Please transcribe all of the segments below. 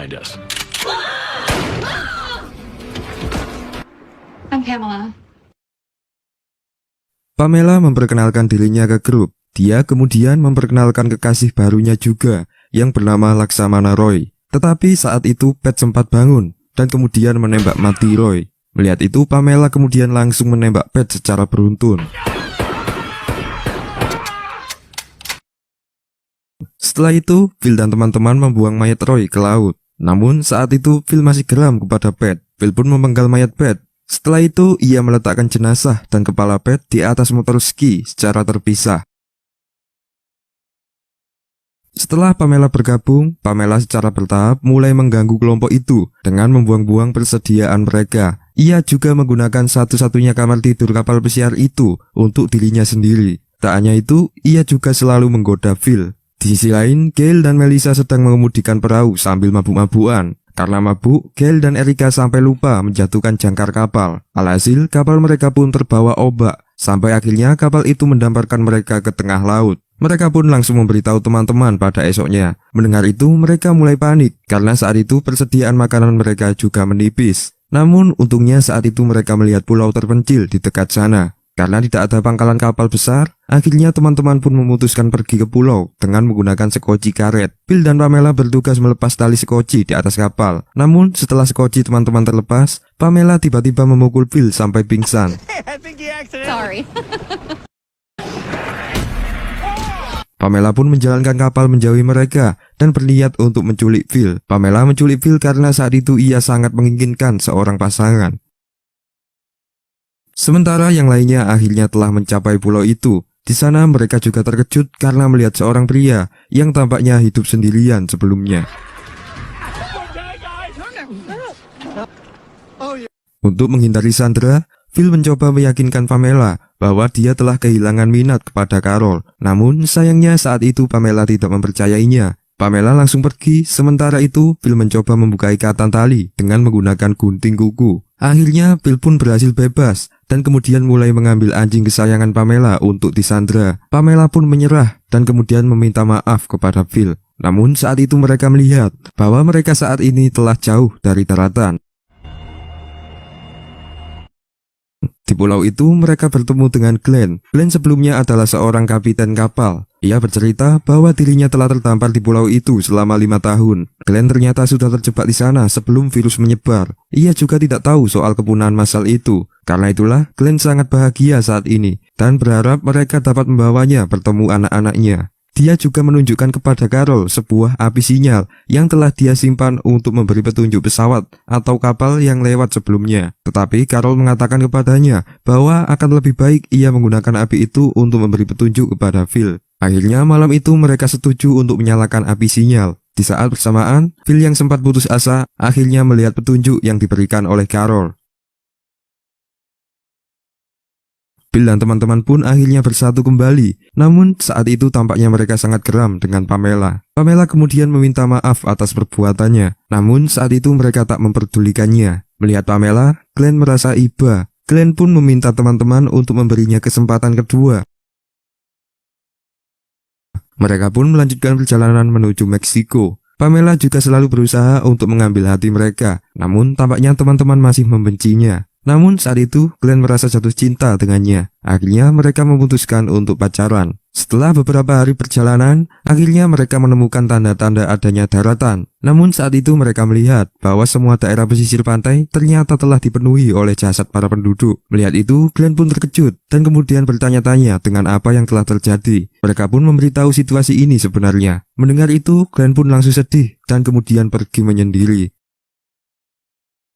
behind us. I'm Pamela. Pamela memperkenalkan dirinya ke grup. Dia kemudian memperkenalkan kekasih barunya juga yang bernama Laksamana Roy. Tetapi saat itu Pat sempat bangun dan kemudian menembak mati Roy. Melihat itu Pamela kemudian langsung menembak Pat secara beruntun. Setelah itu Phil dan teman-teman membuang mayat Roy ke laut. Namun saat itu Phil masih geram kepada Pat. Phil pun memenggal mayat Pat. Setelah itu ia meletakkan jenazah dan kepala Pat di atas motor ski secara terpisah. Setelah Pamela bergabung, Pamela secara bertahap mulai mengganggu kelompok itu dengan membuang-buang persediaan mereka. Ia juga menggunakan satu-satunya kamar tidur kapal pesiar itu untuk dirinya sendiri. Tak hanya itu, ia juga selalu menggoda Phil. Di sisi lain, Gail dan Melissa sedang mengemudikan perahu sambil mabuk-mabukan. Karena mabuk, Gail dan Erica sampai lupa menjatuhkan jangkar kapal. Alhasil, kapal mereka pun terbawa ombak. Sampai akhirnya kapal itu mendamparkan mereka ke tengah laut. Mereka pun langsung memberitahu teman-teman pada esoknya. Mendengar itu, mereka mulai panik. Karena saat itu persediaan makanan mereka juga menipis. Namun, untungnya saat itu mereka melihat pulau terpencil di dekat sana. Karena tidak ada pangkalan kapal besar, akhirnya teman-teman pun memutuskan pergi ke pulau dengan menggunakan sekoci karet. Phil dan Pamela bertugas melepas tali sekoci di atas kapal. Namun setelah sekoci teman-teman terlepas, Pamela tiba-tiba memukul Phil sampai pingsan. Sorry. Pamela pun menjalankan kapal menjauhi mereka dan berniat untuk menculik Phil. Pamela menculik Phil karena saat itu ia sangat menginginkan seorang pasangan. Sementara yang lainnya akhirnya telah mencapai pulau itu. Di sana mereka juga terkejut karena melihat seorang pria yang tampaknya hidup sendirian sebelumnya. Untuk menghindari Sandra, Phil mencoba meyakinkan Pamela bahwa dia telah kehilangan minat kepada Carol. Namun sayangnya saat itu Pamela tidak mempercayainya. Pamela langsung pergi, sementara itu Phil mencoba membuka ikatan tali dengan menggunakan gunting kuku. Akhirnya Phil pun berhasil bebas dan kemudian mulai mengambil anjing kesayangan Pamela untuk disandra. Pamela pun menyerah dan kemudian meminta maaf kepada Phil. Namun saat itu mereka melihat bahwa mereka saat ini telah jauh dari daratan. Di pulau itu mereka bertemu dengan Glenn. Glenn sebelumnya adalah seorang kapiten kapal. Ia bercerita bahwa dirinya telah terdampar di pulau itu selama 5 tahun. Glenn ternyata sudah terjebak di sana sebelum virus menyebar. Ia juga tidak tahu soal kepunahan massal itu. Karena itulah Glenn sangat bahagia saat ini dan berharap mereka dapat membawanya bertemu anak-anaknya. Dia juga menunjukkan kepada Carol sebuah api sinyal yang telah dia simpan untuk memberi petunjuk pesawat atau kapal yang lewat sebelumnya. Tetapi Carol mengatakan kepadanya bahwa akan lebih baik ia menggunakan api itu untuk memberi petunjuk kepada Phil. Akhirnya malam itu mereka setuju untuk menyalakan api sinyal. Di saat bersamaan, Phil yang sempat putus asa akhirnya melihat petunjuk yang diberikan oleh Carol. Phil dan teman-teman pun akhirnya bersatu kembali. Namun saat itu tampaknya mereka sangat geram dengan Pamela. Pamela kemudian meminta maaf atas perbuatannya. Namun saat itu mereka tak memperdulikannya. Melihat Pamela, Glenn merasa iba. Glenn pun meminta teman-teman untuk memberinya kesempatan kedua. Mereka pun melanjutkan perjalanan menuju Meksiko. Pamela juga selalu berusaha untuk mengambil hati mereka. Namun tampaknya teman-teman masih membencinya. Namun saat itu Glenn merasa jatuh cinta dengannya. Akhirnya mereka memutuskan untuk pacaran. Setelah beberapa hari perjalanan, akhirnya mereka menemukan tanda-tanda adanya daratan. Namun saat itu mereka melihat bahwa semua daerah pesisir pantai ternyata telah dipenuhi oleh jasad para penduduk. Melihat itu, Glenn pun terkejut dan kemudian bertanya-tanya dengan apa yang telah terjadi. Mereka pun memberitahu situasi ini sebenarnya. Mendengar itu, Glenn pun langsung sedih dan kemudian pergi menyendiri.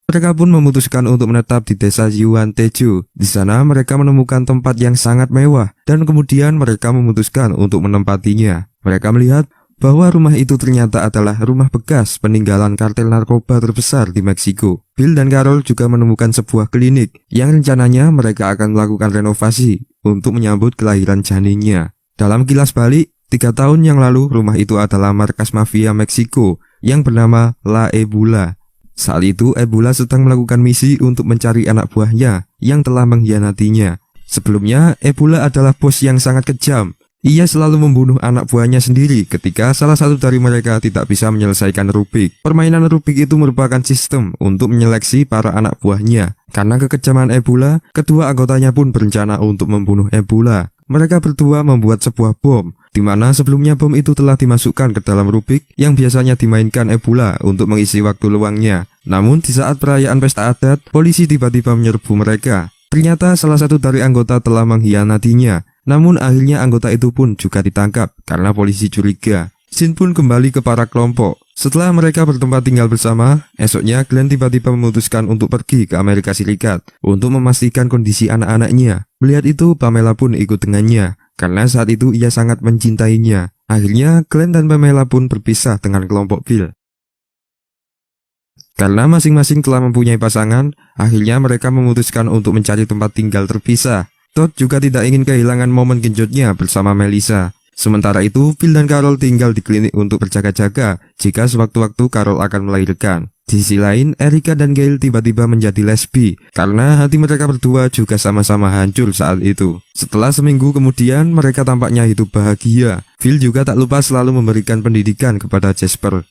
Mereka pun memutuskan untuk menetap di desa Yuan Teju. Di sana mereka menemukan tempat yang sangat mewah dan kemudian mereka memutuskan untuk menempatinya. Mereka melihat bahwa rumah itu ternyata adalah rumah bekas peninggalan kartel narkoba terbesar di Meksiko. Phil dan Carol juga menemukan sebuah klinik yang rencananya mereka akan melakukan renovasi untuk menyambut kelahiran janinnya. Dalam kilas balik, 3 tahun yang lalu rumah itu adalah markas mafia Meksiko yang bernama La Ebula. Saat itu Ebula sedang melakukan misi untuk mencari anak buahnya yang telah mengkhianatinya. Sebelumnya Ebula adalah bos yang sangat kejam. Ia selalu membunuh anak buahnya sendiri ketika salah satu dari mereka tidak bisa menyelesaikan Rubik. Permainan Rubik itu merupakan sistem untuk menyeleksi para anak buahnya. Karena kekejaman Ebola, kedua anggotanya pun berencana untuk membunuh Ebola. Mereka berdua membuat sebuah bom, di mana sebelumnya bom itu telah dimasukkan ke dalam Rubik yang biasanya dimainkan Ebola untuk mengisi waktu luangnya. Namun di saat perayaan pesta adat, polisi tiba-tiba menyerbu mereka. Ternyata salah satu dari anggota telah mengkhianatinya. Namun akhirnya anggota itu pun juga ditangkap karena polisi curiga. Shin pun kembali ke para kelompok. Setelah mereka bertempat tinggal bersama, esoknya Glenn tiba-tiba memutuskan untuk pergi ke Amerika Serikat untuk memastikan kondisi anak-anaknya. Melihat itu, Pamela pun ikut dengannya karena saat itu ia sangat mencintainya. Akhirnya Glenn dan Pamela pun berpisah dengan kelompok Phil. Karena masing-masing telah mempunyai pasangan, akhirnya mereka memutuskan untuk mencari tempat tinggal terpisah. Todd juga tidak ingin kehilangan momen genjotnya bersama Melissa. Sementara itu, Phil dan Carol tinggal di klinik untuk berjaga-jaga jika sewaktu-waktu Carol akan melahirkan. Di sisi lain, Erica dan Gail tiba-tiba menjadi lesbi karena hati mereka berdua juga sama-sama hancur saat itu. Setelah seminggu kemudian, mereka tampaknya hidup bahagia. Phil juga tak lupa selalu memberikan pendidikan kepada Jasper.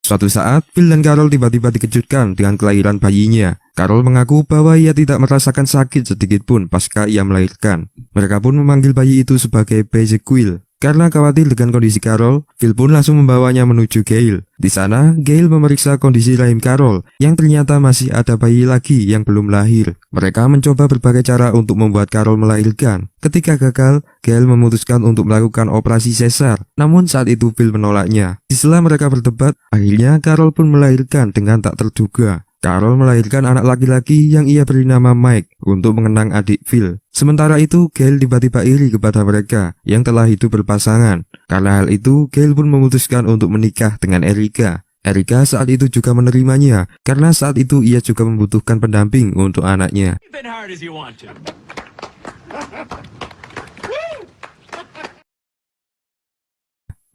Suatu saat, Phil dan Carol tiba-tiba dikejutkan dengan kelahiran bayinya. Carol mengaku bahwa ia tidak merasakan sakit sedikit pun pasca ia melahirkan. Mereka pun memanggil bayi itu sebagai Bezequil. Karena khawatir dengan kondisi Carol, Phil pun langsung membawanya menuju Gail. Di sana, Gail memeriksa kondisi rahim Carol, yang ternyata masih ada bayi lagi yang belum lahir. Mereka mencoba berbagai cara untuk membuat Carol melahirkan. Ketika gagal, Gail memutuskan untuk melakukan operasi sesar. Namun saat itu Phil menolaknya. Setelah mereka berdebat, akhirnya Carol pun melahirkan dengan tak terduga. Carol melahirkan anak laki-laki yang ia beri nama Mike untuk mengenang adik Phil. Sementara itu, Gail tiba-tiba iri kepada mereka yang telah hidup berpasangan. Karena hal itu, Gail pun memutuskan untuk menikah dengan Erica. Erica saat itu juga menerimanya, karena saat itu ia juga membutuhkan pendamping untuk anaknya.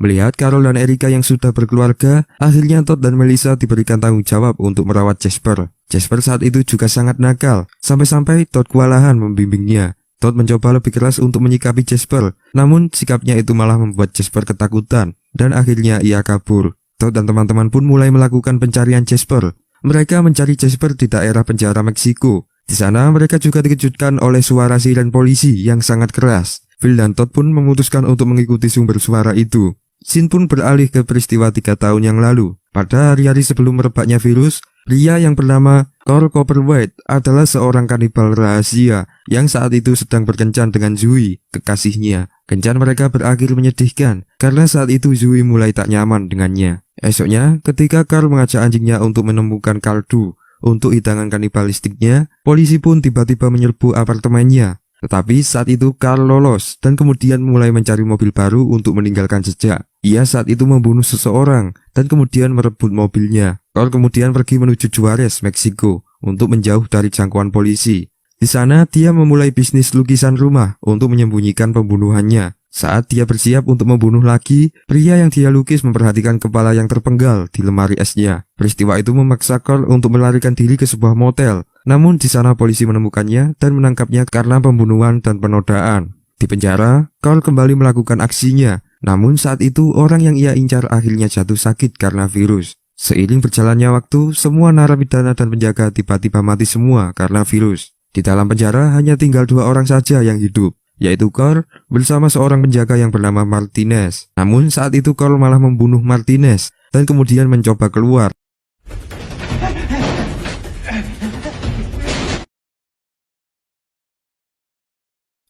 Melihat Carol dan Erica yang sudah berkeluarga, akhirnya Todd dan Melissa diberikan tanggung jawab untuk merawat Jasper. Jasper saat itu juga sangat nakal, sampai-sampai Todd kewalahan membimbingnya. Todd mencoba lebih keras untuk menyikapi Jasper, namun sikapnya itu malah membuat Jasper ketakutan, dan akhirnya ia kabur. Todd dan teman-teman pun mulai melakukan pencarian Jasper. Mereka mencari Jasper di daerah penjara Meksiko. Di sana mereka juga dikejutkan oleh suara siren polisi yang sangat keras. Phil dan Todd pun memutuskan untuk mengikuti sumber suara itu. Shin pun beralih ke peristiwa 3 tahun yang lalu. Pada hari-hari sebelum merebaknya virus, pria yang bernama Cole Copperwhite adalah seorang kanibal rahasia yang saat itu sedang berkencan dengan Zoe, kekasihnya. Kencan mereka berakhir menyedihkan karena saat itu Zoe mulai tak nyaman dengannya. Esoknya, ketika Carl mengajak anjingnya untuk menemukan kaldu untuk hidangan kanibalistiknya, polisi pun tiba-tiba menyerbu apartemennya. Tetapi saat itu Carl lolos dan kemudian mulai mencari mobil baru untuk meninggalkan jejak. Ia saat itu membunuh seseorang dan kemudian merebut mobilnya. Carl kemudian pergi menuju Juarez, Meksiko untuk menjauh dari jangkauan polisi. Di sana dia memulai bisnis lukisan rumah untuk menyembunyikan pembunuhannya. Saat dia bersiap untuk membunuh lagi, pria yang dia lukis memperhatikan kepala yang terpenggal di lemari esnya. Peristiwa itu memaksa Carl untuk melarikan diri ke sebuah motel. Namun di sana polisi menemukannya dan menangkapnya karena pembunuhan dan penodaan. Di penjara, Carl kembali melakukan aksinya. Namun saat itu orang yang ia incar akhirnya jatuh sakit karena virus. Seiring berjalannya waktu, semua narapidana dan penjaga tiba-tiba mati semua karena virus. Di dalam penjara hanya tinggal 2 orang saja yang hidup, yaitu Carl bersama seorang penjaga yang bernama Martinez. Namun saat itu Carl malah membunuh Martinez dan kemudian mencoba keluar.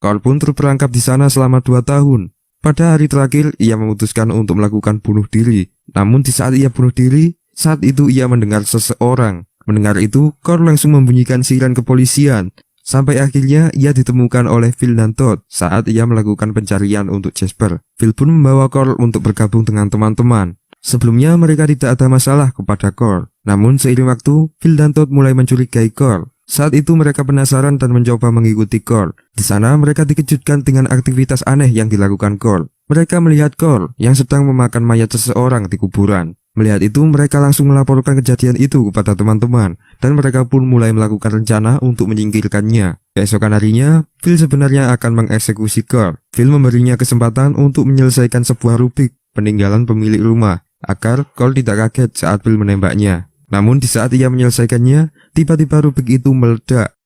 Carl pun terperangkap di sana selama 2 tahun. Pada hari terakhir, ia memutuskan untuk melakukan bunuh diri. Namun di saat ia bunuh diri, saat itu ia mendengar seseorang. Mendengar itu, Carl langsung membunyikan siren kepolisian. Sampai akhirnya ia ditemukan oleh Phil dan Todd saat ia melakukan pencarian untuk Jasper. Phil pun membawa Carl untuk bergabung dengan teman-teman. Sebelumnya mereka tidak ada masalah kepada Carl. Namun seiring waktu, Phil dan Todd mulai mencurigai Carl. Saat itu mereka penasaran dan mencoba mengikuti Carl. Di sana mereka dikejutkan dengan aktivitas aneh yang dilakukan Carl. Mereka melihat Carl yang sedang memakan mayat seseorang di kuburan. Melihat itu, mereka langsung melaporkan kejadian itu kepada teman-teman, dan mereka pun mulai melakukan rencana untuk menyingkirkannya. Keesokan harinya, Phil sebenarnya akan mengeksekusi Carl. Phil memberinya kesempatan untuk menyelesaikan sebuah rubik peninggalan pemilik rumah, agar Carl tidak kaget saat Phil menembaknya. Namun di saat ia menyelesaikannya, tiba-tiba rubik itu meledak.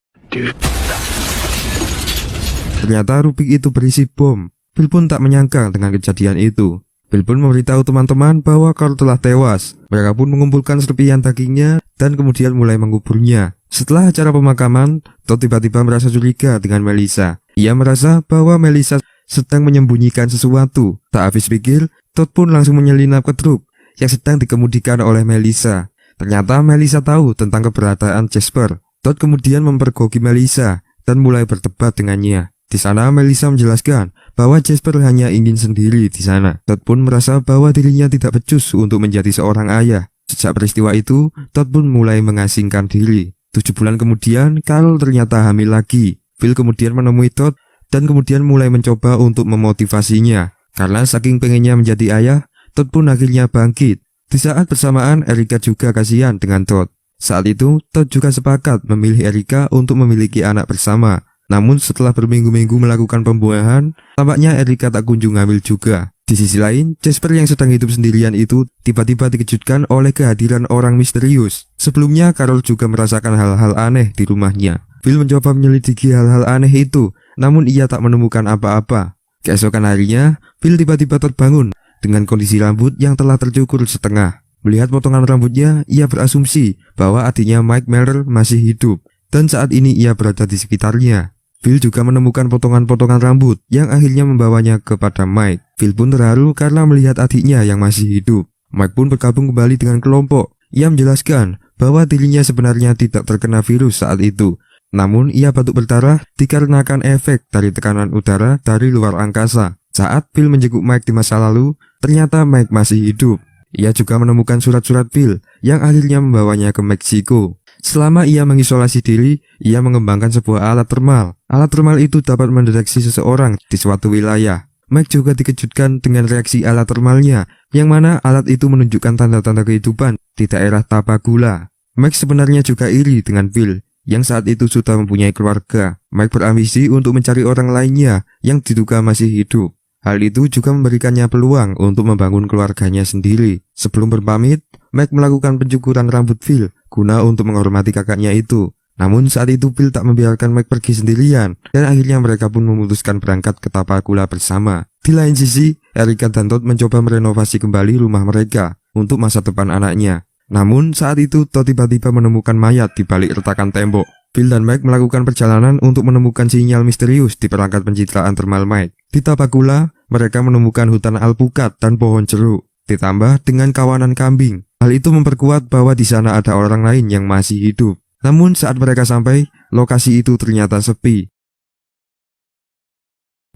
Ternyata rubik itu berisi bom. Phil pun tak menyangka dengan kejadian itu. Phil pun memberitahu teman-teman bahwa Carl telah tewas. Mereka pun mengumpulkan serpihan dagingnya dan kemudian mulai menguburnya. Setelah acara pemakaman, Todd tiba-tiba merasa curiga dengan Melissa. Ia merasa bahwa Melissa sedang menyembunyikan sesuatu. Tak habis pikir, Todd pun langsung menyelinap ke truk yang sedang dikemudikan oleh Melissa. Ternyata Melissa tahu tentang keberadaan Jasper. Todd kemudian mempergoki Melissa dan mulai berdebat dengannya. Di sana Melissa menjelaskan bahwa Jasper hanya ingin sendiri di sana. Todd pun merasa bahwa dirinya tidak becus untuk menjadi seorang ayah. Sejak peristiwa itu, Todd pun mulai mengasingkan diri. 7 bulan kemudian, Carl ternyata hamil lagi. Phil kemudian menemui Todd dan kemudian mulai mencoba untuk memotivasinya. Karena saking pengennya menjadi ayah, Todd pun akhirnya bangkit. Di saat bersamaan, Erica juga kasihan dengan Todd. Saat itu, Todd juga sepakat memilih Erica untuk memiliki anak bersama. Namun setelah berminggu-minggu melakukan pembuahan, tampaknya Erica tak kunjung hamil juga. Di sisi lain, Jasper yang sedang hidup sendirian itu tiba-tiba dikejutkan oleh kehadiran orang misterius. Sebelumnya, Carol juga merasakan hal-hal aneh di rumahnya. Phil mencoba menyelidiki hal-hal aneh itu, namun ia tak menemukan apa-apa. Keesokan harinya, Phil tiba-tiba terbangun dengan kondisi rambut yang telah tercukur setengah. Melihat potongan rambutnya, ia berasumsi bahwa adiknya Mike Merrill masih hidup, dan saat ini ia berada di sekitarnya. Phil juga menemukan potongan-potongan rambut yang akhirnya membawanya kepada Mike. Phil pun terharu karena melihat adiknya yang masih hidup. Mike pun bergabung kembali dengan kelompok. Ia menjelaskan bahwa dirinya sebenarnya tidak terkena virus saat itu. Namun ia batuk berdarah dikarenakan efek dari tekanan udara dari luar angkasa. Saat Phil menjenguk Mike di masa lalu, ternyata Mike masih hidup. Ia juga menemukan surat-surat Phil yang akhirnya membawanya ke Meksiko. Selama ia mengisolasi diri, ia mengembangkan sebuah alat termal. Alat termal itu dapat mendeteksi seseorang di suatu wilayah. Mike juga dikejutkan dengan reaksi alat termalnya, yang mana alat itu menunjukkan tanda-tanda kehidupan di daerah Tapagula. Mike sebenarnya juga iri dengan Phil, yang saat itu sudah mempunyai keluarga. Mike berambisi untuk mencari orang lainnya yang diduga masih hidup. Hal itu juga memberikannya peluang untuk membangun keluarganya sendiri. Sebelum berpamit, Mike melakukan pencukuran rambut Phil guna untuk menghormati kakaknya itu. Namun saat itu Phil tak membiarkan Mike pergi sendirian, dan akhirnya mereka pun memutuskan berangkat ke Tapakula bersama. Di lain sisi, Erica dan Todd mencoba merenovasi kembali rumah mereka untuk masa depan anaknya. Namun saat itu Todd tiba-tiba menemukan mayat di balik retakan tembok. Phil dan Mike melakukan perjalanan untuk menemukan sinyal misterius di perangkat pencitraan termal Mike. Di Tapakula, mereka menemukan hutan alpukat dan pohon jeruk, ditambah dengan kawanan kambing. Hal itu memperkuat bahwa di sana ada orang lain yang masih hidup. Namun saat mereka sampai, lokasi itu ternyata sepi.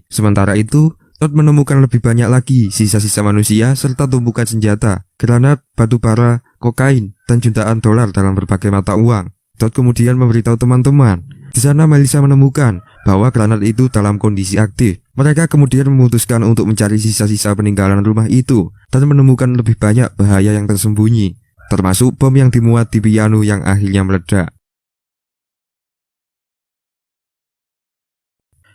Sementara itu, Todd menemukan lebih banyak lagi sisa-sisa manusia serta tumpukan senjata, granat, batu bara, kokain, dan jutaan dolar dalam berbagai mata uang. Todd kemudian memberitahu teman-teman. Di sana Melissa menemukan bahwa granat itu dalam kondisi aktif. Mereka kemudian memutuskan untuk mencari sisa-sisa peninggalan rumah itu dan menemukan lebih banyak bahaya yang tersembunyi, termasuk bom yang dimuat di piano yang akhirnya meledak.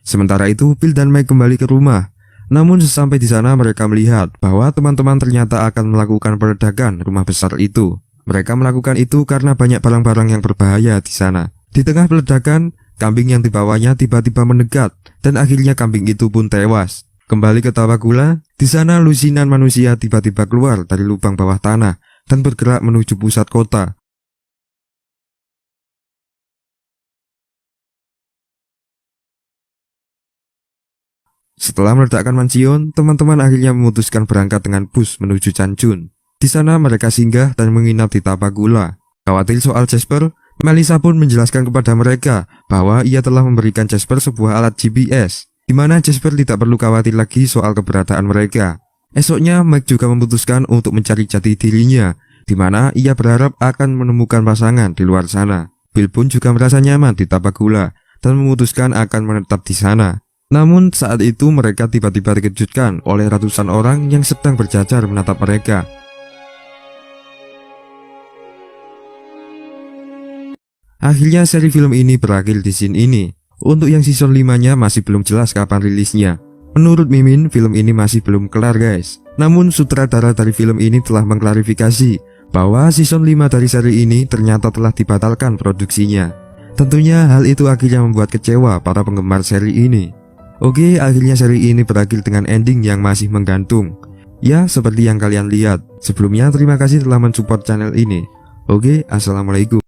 Sementara itu, Phil dan Mike kembali ke rumah. Namun sesampai di sana mereka melihat bahwa teman-teman ternyata akan melakukan peledakan rumah besar itu. Mereka melakukan itu karena banyak barang-barang yang berbahaya di sana. Di tengah peledakan, kambing yang dibawanya tiba-tiba mendekat dan akhirnya kambing itu pun tewas. Kembali ke Tapakula, di sana lusinan manusia tiba-tiba keluar dari lubang bawah tanah dan bergerak menuju pusat kota. Setelah meledakkan mansion, teman-teman akhirnya memutuskan berangkat dengan bus menuju Changchun. Di sana mereka singgah dan menginap di Tapakula. Khawatir soal Jasper, Melissa pun menjelaskan kepada mereka bahwa ia telah memberikan Jasper sebuah alat GPS, di mana Jasper tidak perlu khawatir lagi soal keberadaan mereka. Esoknya, Mike juga memutuskan untuk mencari jati dirinya, di mana ia berharap akan menemukan pasangan di luar sana. Phil pun juga merasa nyaman di Tapakula dan memutuskan akan menetap di sana. Namun saat itu mereka tiba-tiba dikejutkan oleh ratusan orang yang sedang berjajar menatap mereka. Akhirnya seri film ini berakhir di scene ini. Untuk yang season 5-nya masih belum jelas kapan rilisnya. Menurut Mimin, film ini masih belum kelar guys. Namun sutradara dari film ini telah mengklarifikasi bahwa season 5 dari seri ini ternyata telah dibatalkan produksinya. Tentunya hal itu akhirnya membuat kecewa para penggemar seri ini. Oke, akhirnya seri ini berakhir dengan ending yang masih menggantung. Ya, seperti yang kalian lihat. Sebelumnya terima kasih telah mensupport channel ini. Oke, assalamualaikum.